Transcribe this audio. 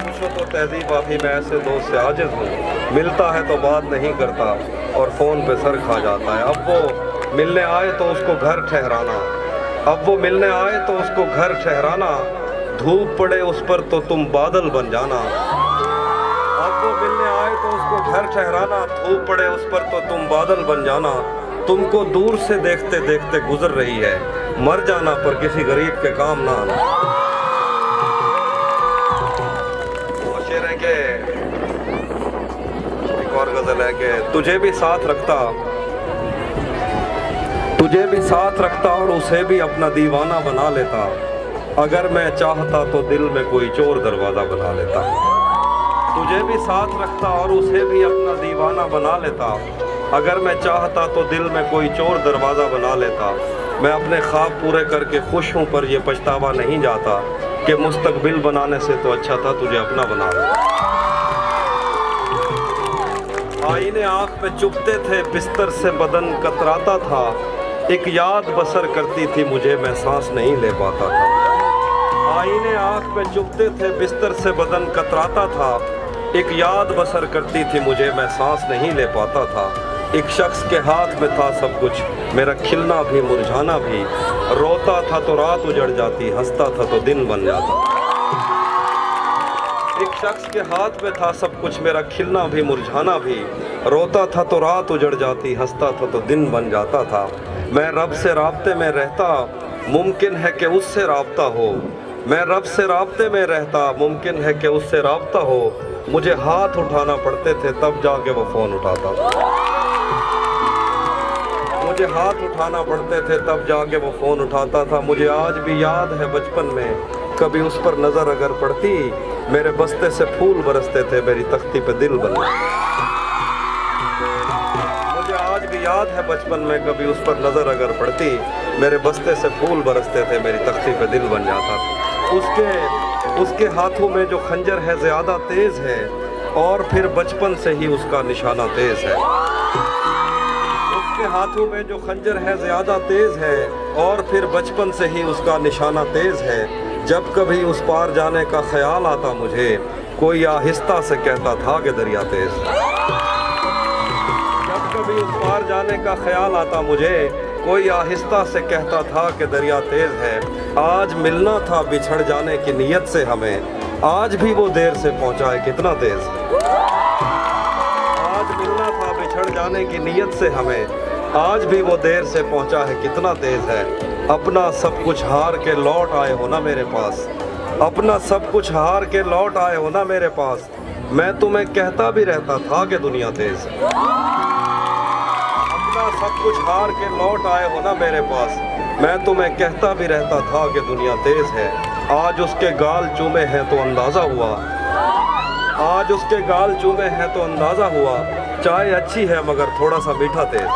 पूछो तो तहजीब आफी मैं ऐसे दोस्त से आजिज हूँ, मिलता है तो बात नहीं करता और फ़ोन पे सर खा जाता है। अब वो मिलने आए तो उसको घर ठहराना, अब वो मिलने आए तो उसको घर ठहराना, धूप पड़े उस पर तो तुम बादल बन जाना। अब वो मिलने आए तो उसको घर ठहराना, धूप पड़े उस पर तो तुम बादल बन जाना। तुमको दूर से देखते देखते गुजर रही है, मर जाना पर किसी गरीब के काम ना आना। वो शेर है कि एक और गजल है कि तुझे भी साथ रखता, तुझे भी साथ रखता और उसे भी अपना दीवाना बना लेता, अगर मैं चाहता तो दिल में कोई चोर दरवाज़ा बना लेता। तुझे भी साथ रखता और उसे भी अपना दीवाना बना लेता, अगर मैं चाहता तो दिल में कोई चोर दरवाज़ा बना लेता। मैं अपने ख्वाब पूरे करके खुश हूँ पर ये पछतावा नहीं जाता कि मुस्तकबिल बनाने से तो अच्छा था तुझे अपना बना लेता। आईने आँख पे चुभते थे, बिस्तर से बदन कतराता था, एक याद बसर करती थी मुझे, मैं सांस नहीं ले पाता था। आईने आँख पे चुभते थे, बिस्तर से बदन कतराता था, एक याद बसर करती थी मुझे, मैं सांस नहीं ले पाता था। एक शख्स के हाथ में था सब कुछ, मेरा खिलना भी मुरझाना भी, रोता था तो रात उजड़ जाती, हंसता था तो दिन बन जाता। एक शख्स के हाथ में था सब कुछ, मेरा खिलना भी मुरझाना भी, रोता था तो रात उजड़ जाती, हंसता था तो दिन बन जाता था। मैं रब से राब्ते में रहता, मुमकिन है कि उससे राब्ता हो, मैं रब से राब्ते में रहता, मुमकिन है कि उससे राब्ता हो। मुझे हाथ उठाना पड़ते थे तब जाके वो फ़ोन उठाता था, मुझे हाथ उठाना पड़ते थे तब जाके वो फ़ोन उठाता था। मुझे आज भी याद है बचपन में कभी उस पर नज़र अगर पड़ती, मेरे बस्ते से फूल बरसते थे, मेरी तख्ती पे दिल बन जाता। मुझे आज भी याद है बचपन में कभी उस पर नज़र अगर पड़ती, मेरे बस्ते से फूल बरसते थे, मेरी तख्ती पे दिल बन जाता। उसके हाथों में जो खंजर है ज़्यादा तेज़ है, और फिर बचपन से ही उसका निशाना तेज़ है। उसके हाथों में जो खंजर है ज़्यादा तेज़ है, और फिर बचपन से ही उसका निशाना तेज़ है। जब कभी उस पार जाने का ख्याल आता मुझे, कोई आहिस्ता से कहता था कि दरिया तेज़। जब कभी उस पार जाने का ख्याल आता मुझे, कोई आहिस्ता से कहता था कि दरिया तेज़ है। आज मिलना था बिछड़ जाने की नीयत से हमें, आज भी वो देर से पहुंचा है कितना तेज़। आज मिलना था बिछड़ जाने की नीयत से हमें, आज भी वो देर से पहुंचा है कितना तेज़ है। अपना सब कुछ हार के लौट आए हो ना मेरे पास, अपना सब कुछ हार के लौट आए हो ना मेरे पास, मैं तुम्हें कहता भी रहता था कि दुनिया तेज़। अपना सब कुछ हार के लौट आए हो ना मेरे पास, मैं तुम्हें कहता भी रहता था कि दुनिया तेज़ है। आज उसके गाल चूमे हैं तो अंदाज़ा हुआ, आज उसके गाल चूमे हैं तो अंदाज़ा हुआ, चाय अच्छी है मगर थोड़ा सा मीठा तेज़।